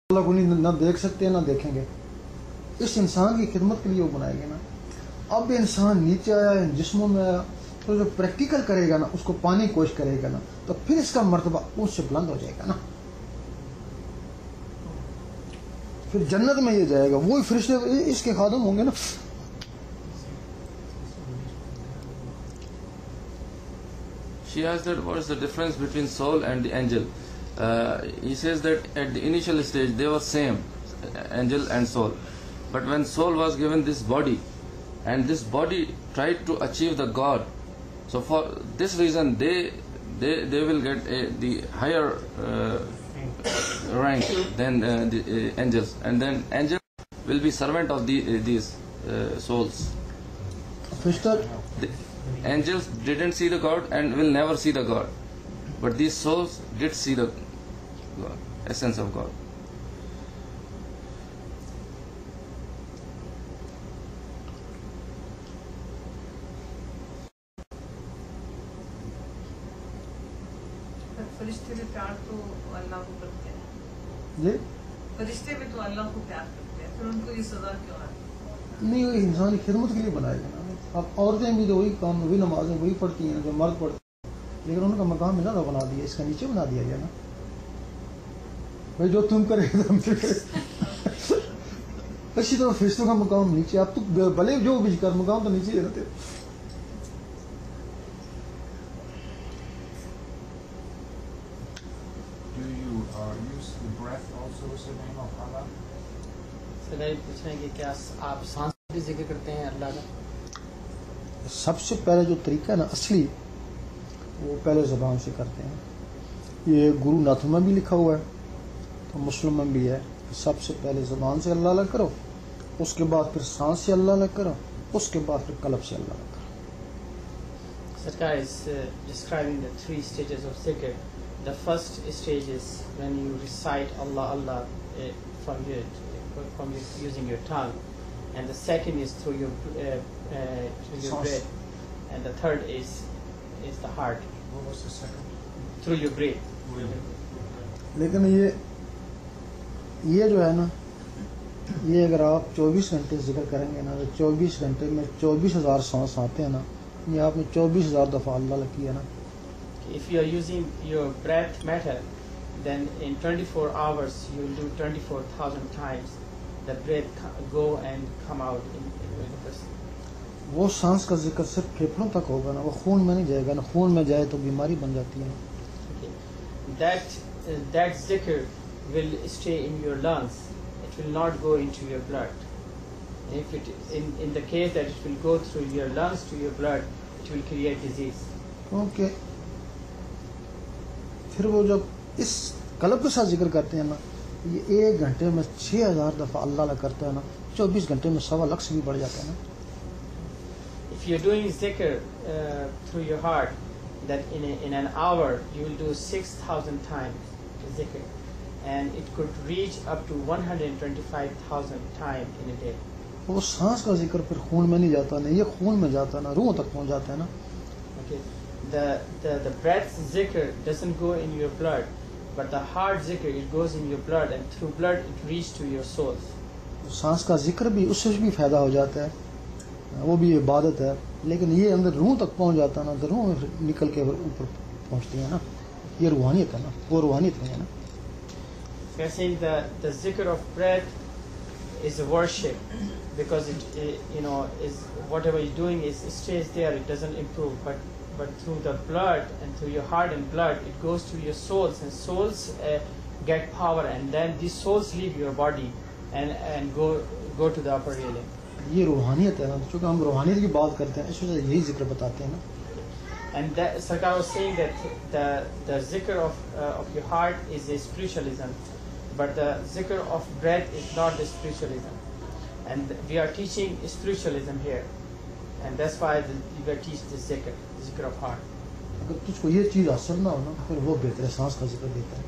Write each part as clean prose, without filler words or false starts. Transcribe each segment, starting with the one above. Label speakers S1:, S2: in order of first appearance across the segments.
S1: अल्लाह को नहीं ना देख सकते ना देखेंगे। इस इंसान की खिदमत के लिए वो बनाएंगे ना। अब इंसान नीचे आया है, जिस्मों में आया, तो जो प्रैक्टिकल करेगा ना, उसको पाने की कोशिश करेगा ना, तो फिर इसका मर्तबा उससे बुलंद हो जाएगा ना। फिर जन्नत में ये जाएगा, वही फरिश्ते इसके खादम होंगे ना।
S2: She asked that what is the difference between soul and the angel. He says that at the initial stage they were same, angel and soul. But when soul was given this body, and this body tried to achieve the God, so for this reason they will get the higher rank than the angels, and then angel will be servant of these souls. The angels didn't see the God and will never see the God, but these souls did see the God, essence of God.
S3: फरिश्ते भी प्यार तो अल्लाह को करते हैं
S1: जी,
S3: फरिश्ते भी तो अल्लाह को प्यार करते हैं, फिर उनको ये सजा क्यों है?
S1: नहीं, वो इंसान की खिदमत के लिए बनाएगा ना। अब औरतें भी तो वही काम, वही नमाजें वही पढ़ती हैं जो मर्द पढ़ते हैं, लेकिन उनका मकाम मिला ना बना दिया, इसका नीचे बना दिया गया ना। भाई जो तुम करेगा हम फिर करें। अच्छी तरह फरिश्तों का मकाम नीचे, अब तो भले जो भी कर, मकाम तो नीचे रहते।
S4: Do you use the breath also as the name of Allah?
S5: सदाई पूछ रहे हैं कि क्या आप सांस भी जिक्र करते हैं अल्लाह का?
S1: सबसे पहले जो तरीका है ना असली, वो पहले ज़बान से करते हैं। ये गुरु नाथ में भी लिखा हुआ है, तो मुस्लिम में भी है। सबसे पहले ज़बान से अल्लाह करो, उसके बाद फिर सांस से अल्लाह करो, उसके बाद फिर कल्ब से अल्लाह करो।
S5: Sarkar is describing the three stages of zikr. The first stage is when you recite Allah Allah from your using your tongue, and the second is through your breath, and the third is the heart.
S4: What was the second?
S5: Through your breath.
S1: लेकिन ये जो है ना, ये अगर आप 24 घंटे जिक्र करेंगे ना, तो 24 घंटे में 24,000 सांस आते हैं ना। ये आपने 24,000 दफ़ा अल्लाह किया ना।
S5: If you are using your breath method, then in 24 hours you will do 24,000 times the breath go and come out in the person.
S1: वो सांस का जिक्र सिर्फ फेफड़ों तक होगा ना, वो खून में नहीं जाएगा ना। खून में जाए तो बीमारी बन जाती है।
S5: Okay. That zikr will stay in your lungs. It will not go into your blood. If it in the case that it will go through your lungs to your blood, it will create disease.
S1: क्योंकि फिर वो जब इस कल्ब के साथ जिक्र करते हैं ना, ये 1 घंटे में 6,000 दफ़ा अल्लाह करता है ना, 24 घंटे में 1.25 लाख से भी बढ़ जाता है ना।
S5: If you're doing zikr through your heart, that in an hour you will do 6,000 times zikr, and it could reach up to 125,000 times in a day.
S1: वो सांस का जिक्र फिर खून में नहीं जाता ना, ये खून में जाता है ना, रूह तक पहुंच जाता है ना।
S5: Okay, the breath zikr doesn't go in your blood, but the heart zikr it goes in your blood, and through blood it reaches to your souls.
S1: सांस का जिक्र भी उससे भी फायदा हो जाता है, वो भी इबादत है, लेकिन ये अंदर रूह तक पहुंच जाता है ना, तो रूह में निकल के ऊपर पहुंचती है ना। ये रूहानियत है ना, वो रूहानियत नहीं है ना।
S5: We are saying that the zikr of breath is a worship, because it is whatever you're doing is it stays there, it doesn't improve, but through the blood and through your heart and blood it goes to your souls, and souls get power, and then these souls leave your body and go to the upper realm.
S1: ये रूहानियत है ना, चूँकि हम रूहानियत की बात करते हैं, इस वजह से यही जिक्र बताते हैं ना।
S5: And that Sarkar was saying that the zikr of your heart is a spiritualism, but the zikr of breath is not the spiritualism. And we are teaching spiritualism here, and that's why we are teaching the zikr of heart.
S1: अगर तुझको ये चीज़ हासिल ना हो ना, फिर वो बेहतर है, सांस का जिक्र देता है।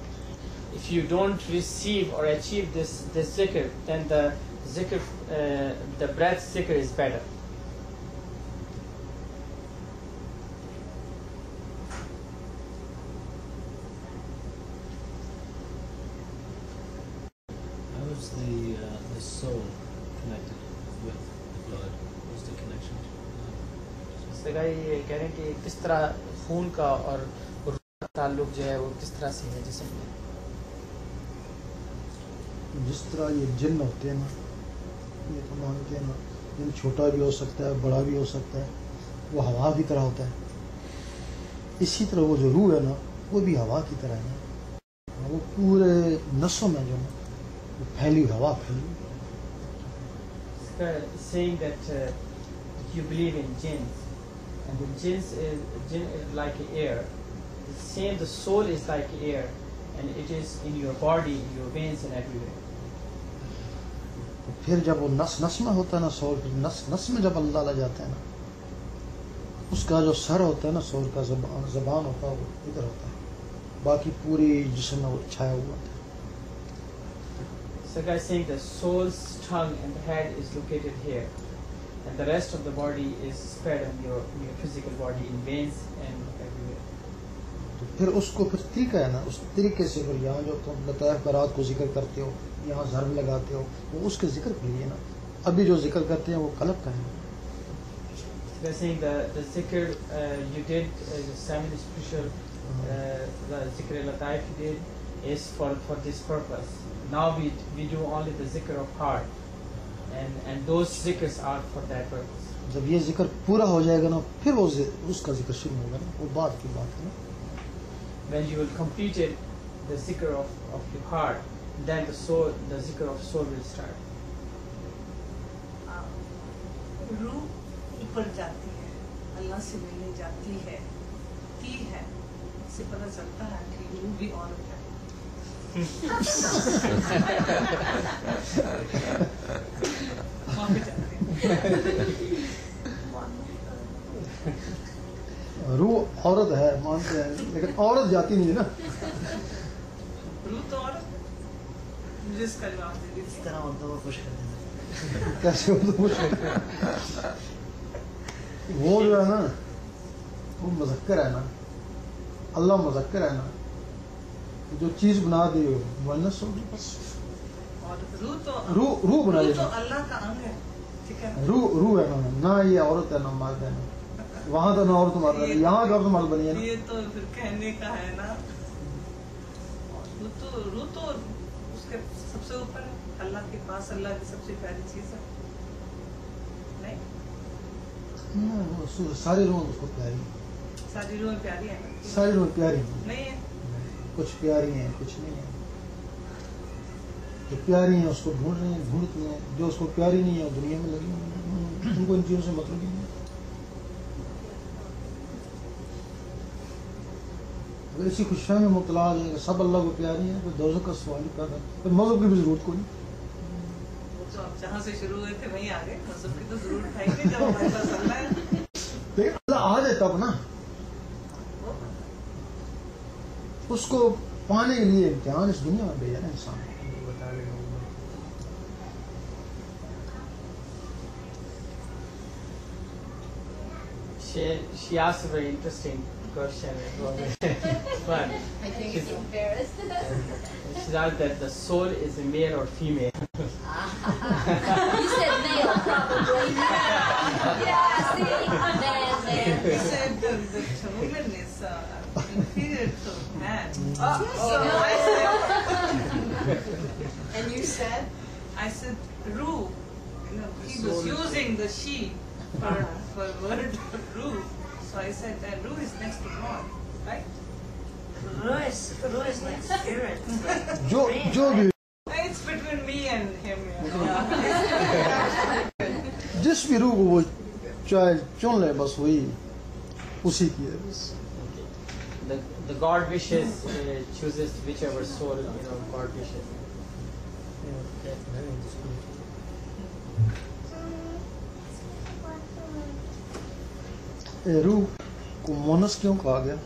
S5: If you don't receive or achieve this zikr, then the zikr, the breath zikr is better.
S6: the soul connected with the blood? What's the connection?
S5: सगा ये कह रहे हैं कि किस तरह खून का और रूह का ताल्लुक जो है वो किस तरह से है जिस्म में।
S1: जिस तरह ये जिन्न होते हैं ना, ये तो मानते हैं ना, जिन छोटा भी हो सकता है, बड़ा भी हो सकता है, वो हवा की तरह होता है। इसी तरह वो जो रूह है ना, वो भी हवा की तरह है। वो पूरे नसों में जो है वो फैली हुई हवा फैली हुई।
S5: saying that you believe in jinns, and the jinn is like air. The same, the soul is like air, and it is in your body, in your veins, and everywhere.
S1: तो फिर जब वो नस नस में होता है ना, सोल नस नस में जब अल्लाह ला जाता है ना, उसका जो सर होता है ना, सोल का ज़बान होता है वो इधर होता है, बाकी पूरी जिस्म में वो छाया हुआ होता है।
S5: So guys saying the soul's tongue and the head is located here, and the rest of the body is spread on your physical body in veins and everywhere.
S1: तो फिर उसको फिर तरीका है ना, उस तरीके से फिर यहाँ जो तुम लताइफ बरात को जिक्र करते हो, यहाँ ज़र्ब लगाते हो, वो उसके जिक्र के लिए ना। अभी जो जिक्र करते हैं वो कलब का है।
S5: They're saying the zikr you did, the 7 spiritual the zikr lataif you did is for this purpose. Now we do only the zikr of heart, and those zikrs are for that purpose.
S1: जब ये जिक्र पूरा हो जाएगा ना, फिर वो उसका जिक्र शुरू होगा ना, वो बात की बात है ना।
S5: When you will complete it, the zikr of your heart, then the zikr of soul will start.
S3: रूह ऊपर जाती है, अल्लाह से मिलने जाती है, ती है, इससे पता चलता है कि रूह भी औरत है। वहाँ पे जाते हैं।
S1: रूह औरत है मानते हैं, लेकिन औरत जाती नहीं है ना।
S3: रूह तो औरत है। मुझे इसका जवाब दे दीजिए।
S6: इस तरह उनको खुश कर देना।
S1: कैसे हो तो कुछ वो जो है ना, वो मुज़क्कर है ना, अल्लाह मुज़क्कर है ना, जो चीज बना दे वो मुअन्नस होगी बस।
S3: और रूह तो
S1: रूह बना
S3: रूह
S1: देना।
S3: तो अल्लाह का अंग है, ठीक है।
S1: रूह है ना, ये औरत है ना मर्द है ना, वहां तो ना औरत मर्द है, यहाँ की औरत मर्द बनी है ना।
S3: ये तो फिर कहने का है ना। रूह तो उसके सबसे ऊपर है, अल्लाह के पास अल्लाह की सबसे प्यारी चीज है। नहीं,
S1: सारी रूह उसको प्यारी,
S3: सारी रूह प्यारी है ना।
S1: सारी रूह प्यारी
S3: नहीं है,
S1: कुछ प्यारी हैं, कुछ नहीं है। जो प्यारी हैं उसको ढूंढ रहे हैं, ढूंढती हैं, जो उसको प्यारी नहीं है वो दुनिया में लगी हुई हैं। उनको इन चीजों से मतलब ही नहीं है। अगर इसी खुशहाल में मुबतला हो जाएगा, सब अल्लाह को प्यारी है, तो दोज़ख का सवाल ही पैदा, तो मज़हब की भी जरूरत कोई नहीं।
S3: वो तो आप जहाँ से शुरू हुए थे वहीं आ गए। मज़हब की तो जरूरत है ही नहीं जब हमारे पास अल्लाह है।
S1: लेकिन अल्लाह आ जाए तब ना, उसको पाने के लिए इम्तिहान इस दुनिया में भेजा ना इंसान को। बता रहे हो
S5: She asked a very interesting question. But
S7: I think it's embarrassed.
S5: she asked that the soul is a male or female.
S7: You said male, probably. Yeah, see? Man.
S3: He said the woman is inferior to man. So I
S7: And you said?
S3: said ruh. He was using the she for word ruh. So I said that ruh is next to God, right?
S8: Ruh is like spirit.
S1: जो भी
S3: It's between me and him.
S1: जिस भी रूह को वो चाहे चुन ले, बस वही उसी की है बस।
S5: The God wishes, chooses whichever soul God wishes.
S1: रूह को मोनस क्यों कहा गया,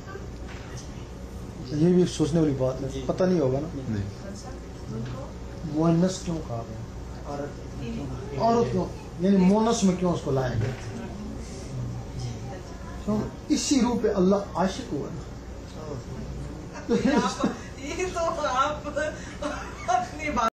S1: ये भी एक सोचने वाली बात है। पता नहीं होगा ना, मोनस क्यों कहा गया, औरत क्यों, यानी मोनस में क्यों उसको लाया गया। क्यों? इसी रूह पे अल्लाह आशिक हुआ ना।
S3: ये तो आप अपनी बात